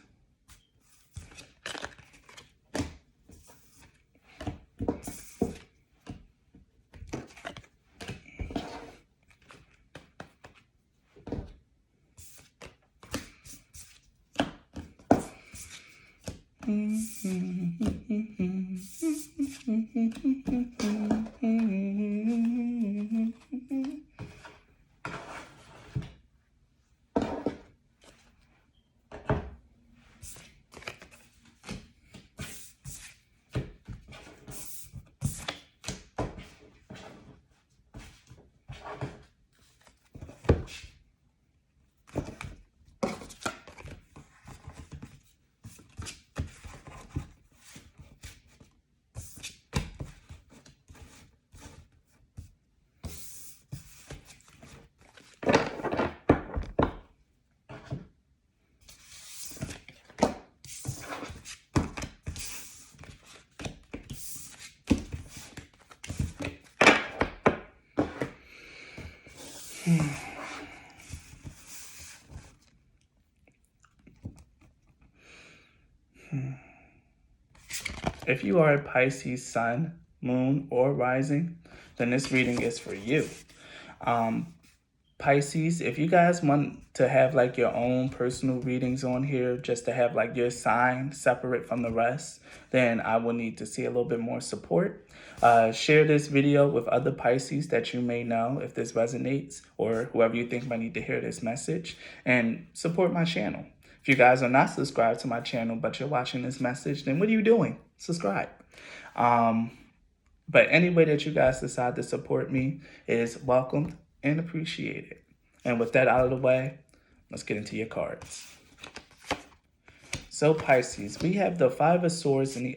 If you are a Pisces Sun, Moon, or Rising, then this reading is for you. Pisces, if you guys want to have like your own personal readings on here, just to have like your sign separate from the rest, then I will need to see a little bit more support. Share this video with other Pisces that you may know if this resonates, or whoever you think might need to hear this message, and support my channel. If you guys are not subscribed to my channel, but you're watching this message, then what are you doing? Subscribe. But any way that you guys decide to support me is welcomed and appreciated. And with that out of the way, let's get into your cards. So Pisces, we have the Five of Swords and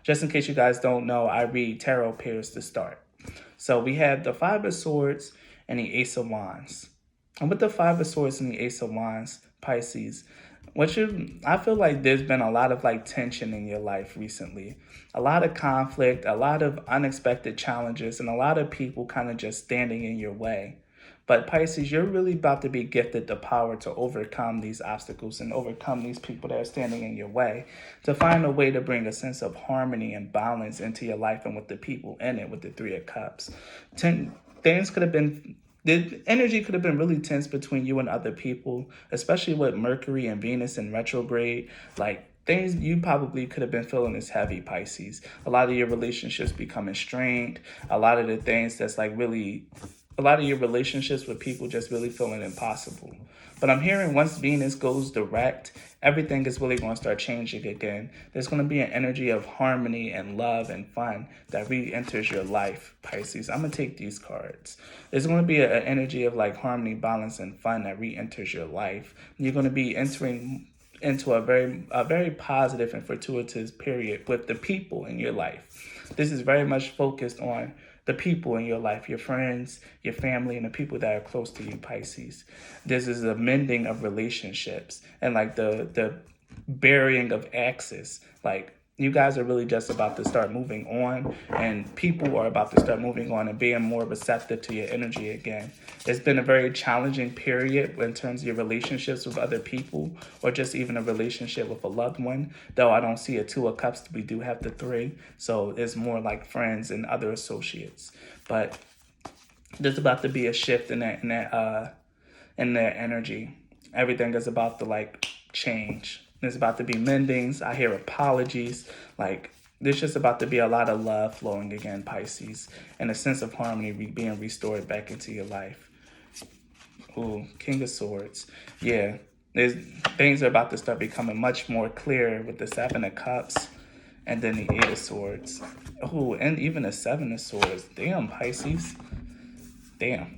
just in case you guys don't know, I read tarot pairs to start. So we have the Five of Swords and the Ace of Wands. And with the Five of Swords and the Ace of Wands, Pisces, I feel like there's been a lot of like tension in your life recently. A lot of conflict, a lot of unexpected challenges, and a lot of people kind of just standing in your way. But Pisces, you're really about to be gifted the power to overcome these obstacles and overcome these people that are standing in your way, to find a way to bring a sense of harmony and balance into your life and with the people in it, with the Three of Cups. The energy could have been really tense between you and other people, especially with Mercury and Venus in retrograde. Like, things you probably could have been feeling is heavy, Pisces. A lot of your relationships becoming strained. A lot of the things that's like really, a lot of your relationships with people just really feeling impossible. But I'm hearing once Venus goes direct, everything is really going to start changing again. There's going to be an energy of harmony and love and fun that re-enters your life, Pisces. I'm going to take these cards. There's going to be an energy of like harmony, balance, and fun that re-enters your life. You're going to be entering into a very positive and fortuitous period with the people in your life. This is very much focused on the people in your life, your friends, your family, and the people that are close to you, Pisces. This is a mending of relationships and like the burying of axes. Like, you guys are really just about to start moving on, and people are about to start moving on and being more receptive to your energy again. It's been a very challenging period in terms of your relationships with other people, or just even a relationship with a loved one. Though I don't see a Two of Cups, we do have the Three, so it's more like friends and other associates. But there's about to be a shift in their energy. Everything is about to like change. There's about to be mendings. I hear apologies. Like, there's just about to be a lot of love flowing again, Pisces, and a sense of harmony being restored back into your life. Ooh, King of Swords. Yeah, things are about to start becoming much more clear with the Seven of Cups and then the Eight of Swords. Oh, and even the Seven of Swords. Damn, Pisces. Damn.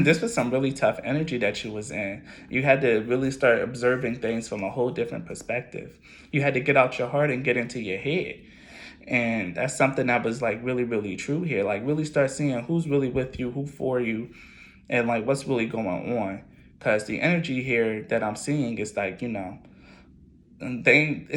This was some really tough energy that you was in. You had to really start observing things from a whole different perspective. You had to get out your heart and get into your head. And that's something that was like really, really true here. Like really start seeing who's really with you, who for you, and like what's really going on. Because the energy here that I'm seeing is like, you know, they're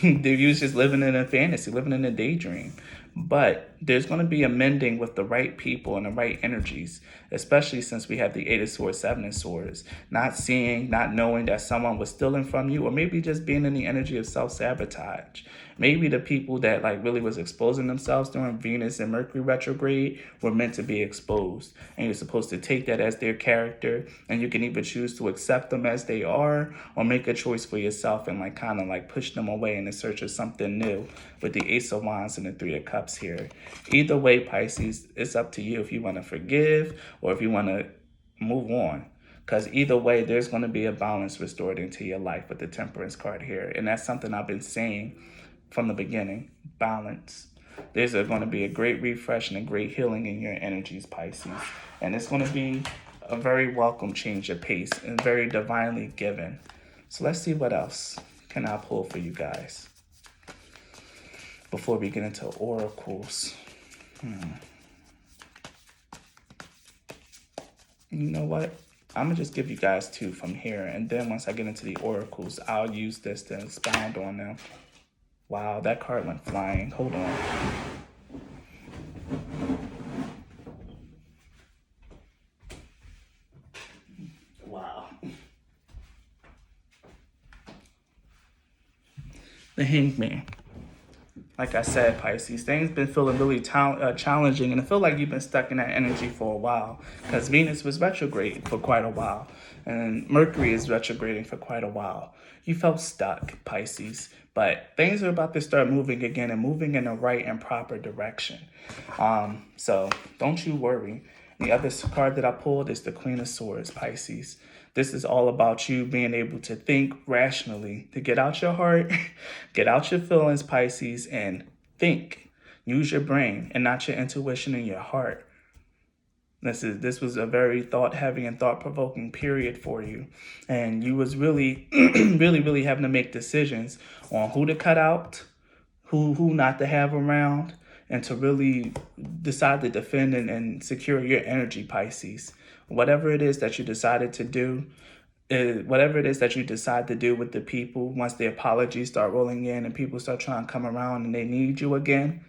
just living in a fantasy, living in a daydream. But there's going to be a mending with the right people and the right energies, especially since we have the Eight of Swords, Seven of Swords. Not seeing, not knowing that someone was stealing from you, or maybe just being in the energy of self-sabotage. Maybe the people that like really was exposing themselves during Venus and Mercury retrograde were meant to be exposed. And you're supposed to take that as their character, and you can either choose to accept them as they are or make a choice for yourself and like kind of like push them away in the search of something new with the Ace of Wands and the Three of Cups here. Either way, Pisces, it's up to you if you want to forgive or if you want to move on. Because either way, there's going to be a balance restored into your life with the Temperance card here. And that's something I've been saying from the beginning. Balance. There's going to be a great refresh and a great healing in your energies, Pisces. And it's going to be a very welcome change of pace and very divinely given. So let's see what else can I pull for you guys before we get into oracles. You know what? I'm going to just give you guys two from here. And then once I get into the oracles, I'll use this to expound on them. Wow, that card went flying. Hold on. Wow. The Hangman. Like I said, Pisces, things been feeling really challenging, and I feel like you've been stuck in that energy for a while because Venus was retrograding for quite a while, and Mercury is retrograding for quite a while. You felt stuck, Pisces, but things are about to start moving again and moving in the right and proper direction. So don't you worry. The other card that I pulled is the Queen of Swords, Pisces. This is all about you being able to think rationally, to get out your heart, get out your feelings, Pisces, and think. Use your brain and not your intuition and your heart. This was a very thought-heavy and thought-provoking period for you. And you was really, really having to make decisions on who to cut out, who not to have around, and to really decide to defend and secure your energy, Pisces. Whatever it is that you decided to do, whatever it is that you decide to do with the people, once the apologies start rolling in and people start trying to come around and they need you again,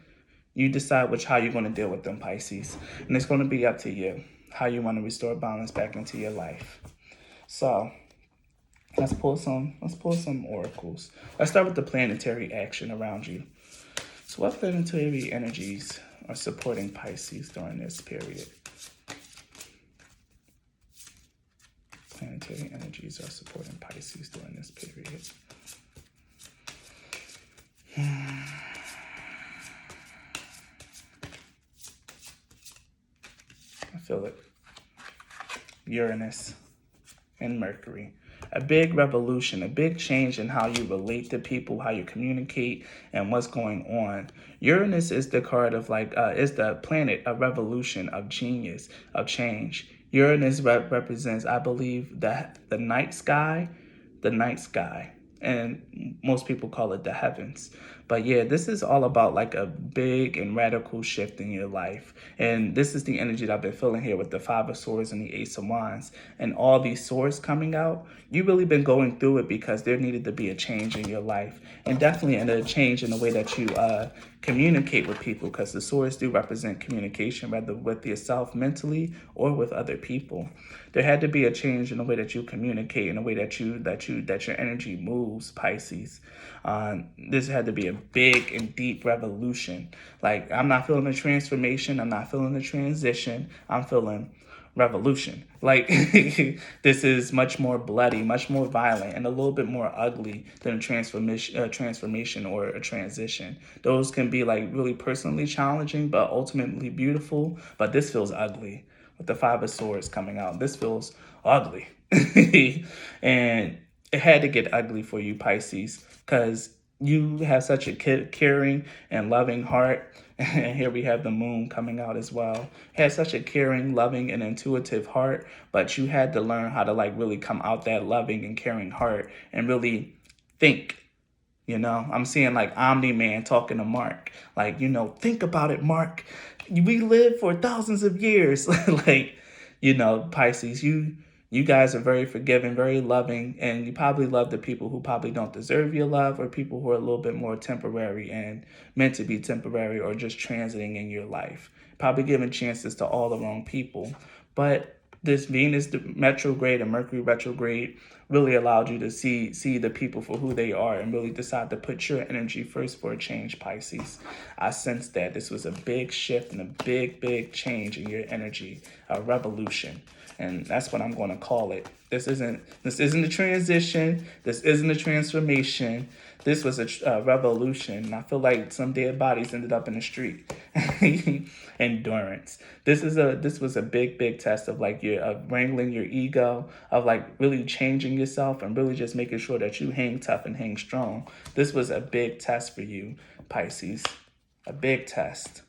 you decide how you're going to deal with them, Pisces. And it's going to be up to you how you want to restore balance back into your life. So let's pull some oracles. Let's start with the planetary action around you. So what planetary energies are supporting Pisces during this period? Planetary energies are supporting Pisces during this period. I feel it. Uranus and Mercury. A big revolution, a big change in how you relate to people, how you communicate, and what's going on. Uranus is the card of is the planet of revolution, of genius, of change. Uranus represents, I believe, the night sky, and most people call it the heavens. But yeah, this is all about like a big and radical shift in your life. And this is the energy that I've been feeling here with the Five of Swords and the Ace of Wands. And all these swords coming out, you've really been going through it because there needed to be a change in your life. And definitely a change in the way that you communicate with people, because the swords do represent communication, whether with yourself mentally or with other people. There had to be a change in the way that you communicate, in the way that your energy moves, Pisces. This had to be a big and deep revolution. Like, I'm not feeling a transformation. I'm not feeling a transition. I'm feeling revolution. Like, this is much more bloody, much more violent, and a little bit more ugly than a transformation or a transition. Those can be like really personally challenging, but ultimately beautiful. But this feels ugly with the Five of Swords coming out. This feels ugly. And it had to get ugly for you, Pisces, because you have such a caring and loving heart. And here we have the moon coming out as well. Had such a caring, loving, and intuitive heart, but you had to learn how to like really come out that loving and caring heart and really think. I'm seeing like Omni-Man talking to Mark. Like, think about it, Mark. We live for thousands of years. Like, Pisces, you guys are very forgiving, very loving, and you probably love the people who probably don't deserve your love, or people who are a little bit more temporary and meant to be temporary, or just transiting in your life. Probably giving chances to all the wrong people. But this Venus retrograde and Mercury retrograde really allowed you to see the people for who they are and really decide to put your energy first for a change, Pisces. I sense that this was a big shift and a big change in your energy, a revolution. And that's what I'm going to call it. This isn't a transition. This isn't a transformation. This was a revolution. And I feel like some dead bodies ended up in the street. Endurance. This was a big test of like your wrangling your ego, of like really changing yourself and really just making sure that you hang tough and hang strong. This was a big test for you, Pisces. A big test.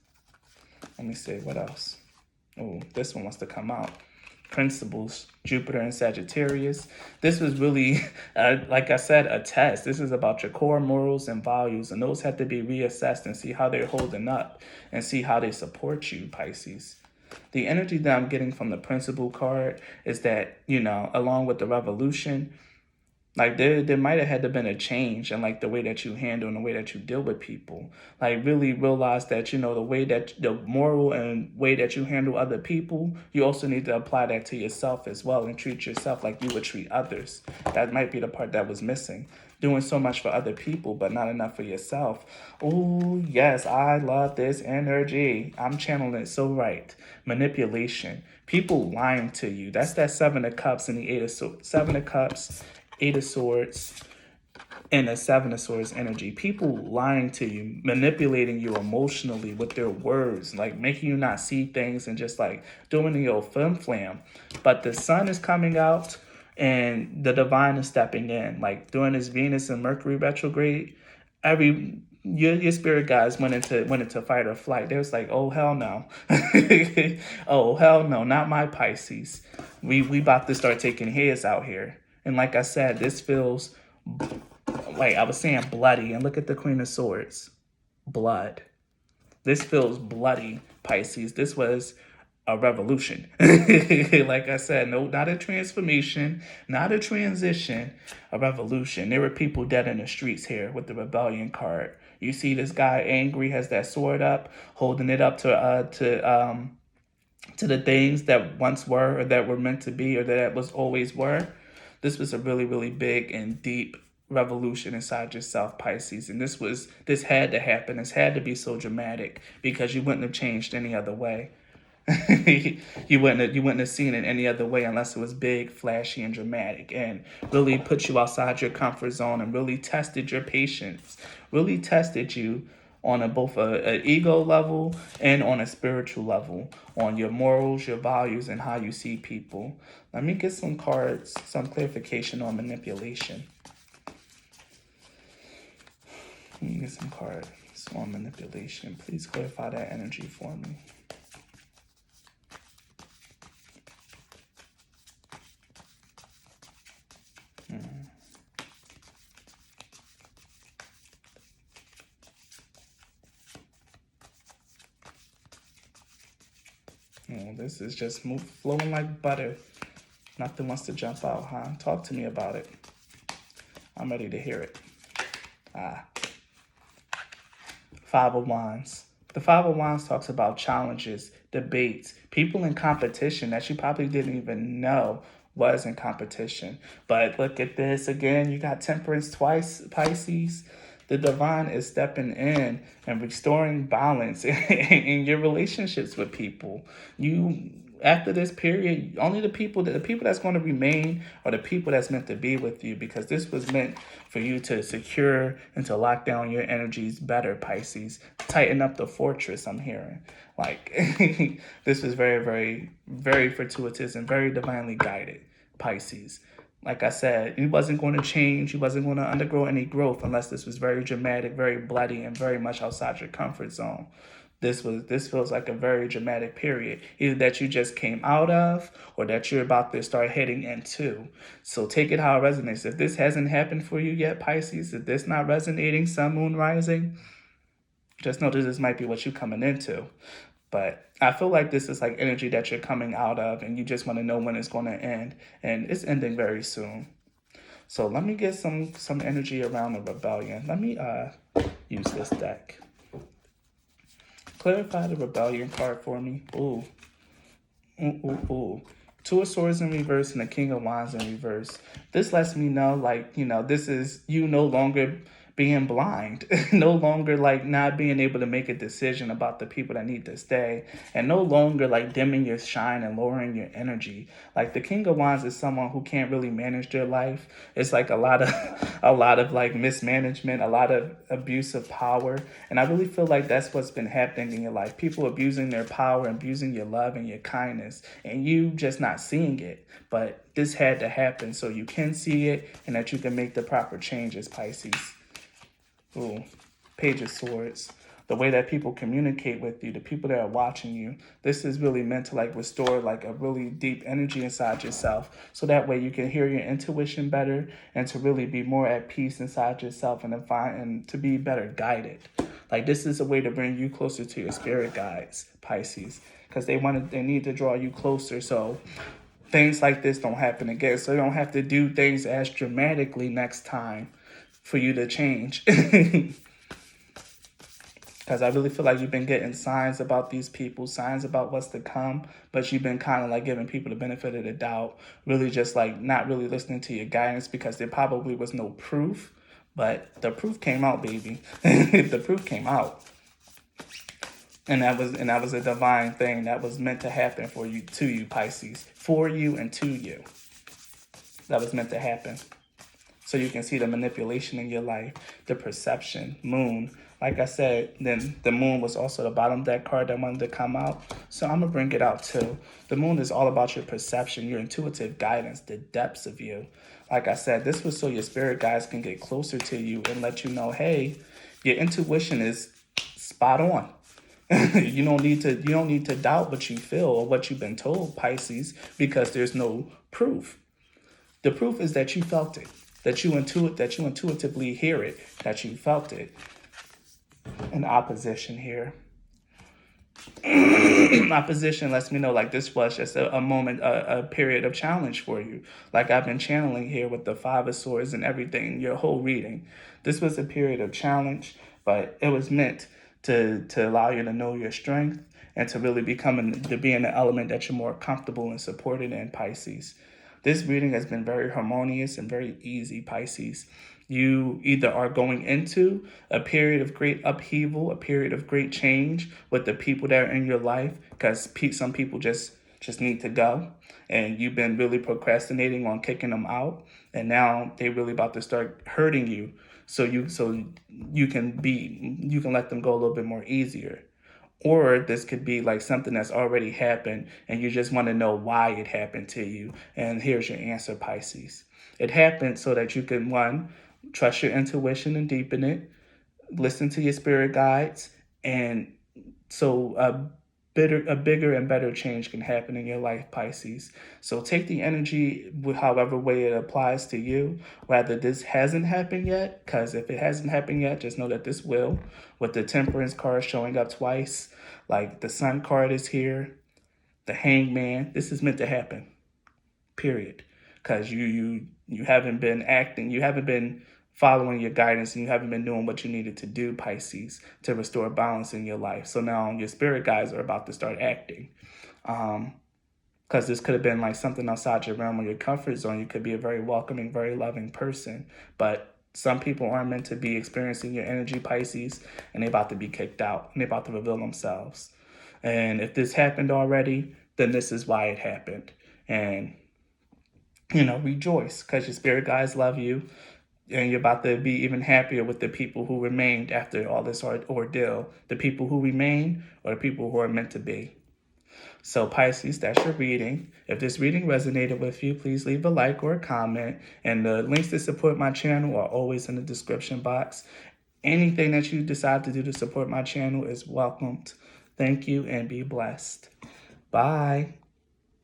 Let me see what else. Oh, this one wants to come out. Principles, Jupiter and Sagittarius. This was really, like I said, a test. This is about your core morals and values, and those have to be reassessed and see how they're holding up and see how they support you, Pisces. The energy that I'm getting from the Principle card is that, along with the revolution, like there might have had to been a change in like the way that you handle and the way that you deal with people. Like really realize that, the way that the moral and way that you handle other people, you also need to apply that to yourself as well and treat yourself like you would treat others. That might be the part that was missing. Doing so much for other people, but not enough for yourself. Oh, yes, I love this energy. I'm channeling it so right. Manipulation. People lying to you. That's that Seven of Cups and the Seven of Cups, Eight of Swords, and the Seven of Swords energy. People lying to you, manipulating you emotionally with their words, like making you not see things and just like doing the old flim-flam. But the sun is coming out and the divine is stepping in. Like during this Venus and Mercury retrograde, your spirit guides went into fight or flight. They was like, oh hell no. Oh hell no, not my Pisces. We about to start taking heads out here. And like I said, this feels like I was saying bloody. And look at the Queen of Swords. Blood. This feels bloody, Pisces. This was a revolution. Like I said, no, not a transformation, not a transition, a revolution. There were people dead in the streets here with the rebellion card. You see this guy angry, has that sword up, holding it up to the things that once were or that were meant to be or that was always were. This was a really big and deep revolution inside yourself, Pisces. And this had to happen. This had to be so dramatic because you wouldn't have changed any other way. You wouldn't have seen it any other way unless it was big, flashy, and dramatic, and really put you outside your comfort zone and really tested your patience, really tested you on both a ego level and on a spiritual level, on your morals, your values, and how you see people. Let me get some cards, some clarification on manipulation. Let me get some cards on manipulation. Please clarify that energy for me. Oh, this is just flowing like butter. Nothing wants to jump out, huh? Talk to me about it. I'm ready to hear it. Five of Wands. The Five of Wands talks about challenges, debates, people in competition that you probably didn't even know was in competition. But look at this again. You got Temperance twice, Pisces. The divine is stepping in and restoring balance in your relationships with people. After this period, only the people that's going to remain are the people that's meant to be with you, because this was meant for you to secure and to lock down your energies better, Pisces. Tighten up the fortress, I'm hearing. Like, this was very fortuitous and very divinely guided. Pisces. Like I said, you wasn't going to change. You wasn't going to undergo any growth unless this was very dramatic, very bloody, and very much outside your comfort zone. This feels like a very dramatic period, either that you just came out of or that you're about to start heading into. So take it how it resonates. If this hasn't happened for you yet, Pisces, if this not resonating, Sun, Moon, Rising, just know that this might be what you're coming into. But I feel like this is like energy that you're coming out of and you just want to know when it's going to end. And it's ending very soon. So let me get some energy around the rebellion. Let me use this deck. Clarify the rebellion card for me. Ooh. Ooh, ooh, ooh. Two of Swords in reverse and the King of Wands in reverse. This lets me know, like, this is you no longer being blind, no longer like not being able to make a decision about the people that need to stay, and no longer like dimming your shine and lowering your energy. Like the King of Wands is someone who can't really manage their life. It's like a lot of like mismanagement, a lot of abuse of power. And I really feel like that's what's been happening in your life. People abusing their power, abusing your love and your kindness, and you just not seeing it. But this had to happen so you can see it and that you can make the proper changes, Pisces. Ooh, Page of Swords. The way that people communicate with you, the people that are watching you, this is really meant to like restore like a really deep energy inside yourself. So that way you can hear your intuition better and to really be more at peace inside yourself and to be better guided. Like this is a way to bring you closer to your spirit guides, Pisces, because they need to draw you closer. So things like this don't happen again. So you don't have to do things as dramatically next time for you to change. Because I really feel like you've been getting signs about these people, signs about what's to come, but you've been kind of like giving people the benefit of the doubt, really just like not really listening to your guidance because there probably was no proof, but the proof came out, baby. The proof came out. And that was a divine thing that was meant to happen for you, to you, Pisces, for you and to you. That was meant to happen. So you can see the manipulation in your life, the perception, moon. Like I said, then the moon was also the bottom deck card that wanted to come out. So I'm going to bring it out too. The moon is all about your perception, your intuitive guidance, the depths of you. Like I said, this was so your spirit guides can get closer to you and let you know, hey, your intuition is spot on. You don't need to doubt what you feel or what you've been told, Pisces, because there's no proof. The proof is that you felt it. That you intuitively hear it, that you felt it. An opposition here. Opposition lets me know like this was just a moment, a period of challenge for you. Like I've been channeling here with the Five of Swords and everything, your whole reading. This was a period of challenge, but it was meant to allow you to know your strength and to really to be in an element that you're more comfortable and supported in, Pisces. This reading has been very harmonious and very easy, Pisces. You either are going into a period of great upheaval, a period of great change with the people that are in your life, because some people just need to go, and you've been really procrastinating on kicking them out, and now they're really about to start hurting you, so you can let them go a little bit more easier. Or this could be like something that's already happened and you just want to know why it happened to you. And here's your answer, Pisces. It happened so that you can, one, trust your intuition and deepen it, listen to your spirit guides, and so a bigger and better change can happen in your life, Pisces. So take the energy however way it applies to you. Whether this hasn't happened yet, because if it hasn't happened yet, just know that this will. With the Temperance card showing up twice, like the Sun card is here, the Hangman. This is meant to happen, period. Because you haven't been acting, you haven't been following your guidance, and you haven't been doing what you needed to do, Pisces, to restore balance in your life. So now your spirit guides are about to start acting. Because this could have been like something outside your realm or your comfort zone. You could be a very welcoming, very loving person. But some people aren't meant to be experiencing your energy, Pisces, and they're about to be kicked out, and they're about to reveal themselves. And if this happened already, then this is why it happened. And, rejoice, because your spirit guides love you. And you're about to be even happier with the people who remained after all this ordeal. The people who remain or the people who are meant to be. So Pisces, that's your reading. If this reading resonated with you, please leave a like or a comment. And the links to support my channel are always in the description box. Anything that you decide to do to support my channel is welcomed. Thank you and be blessed. Bye.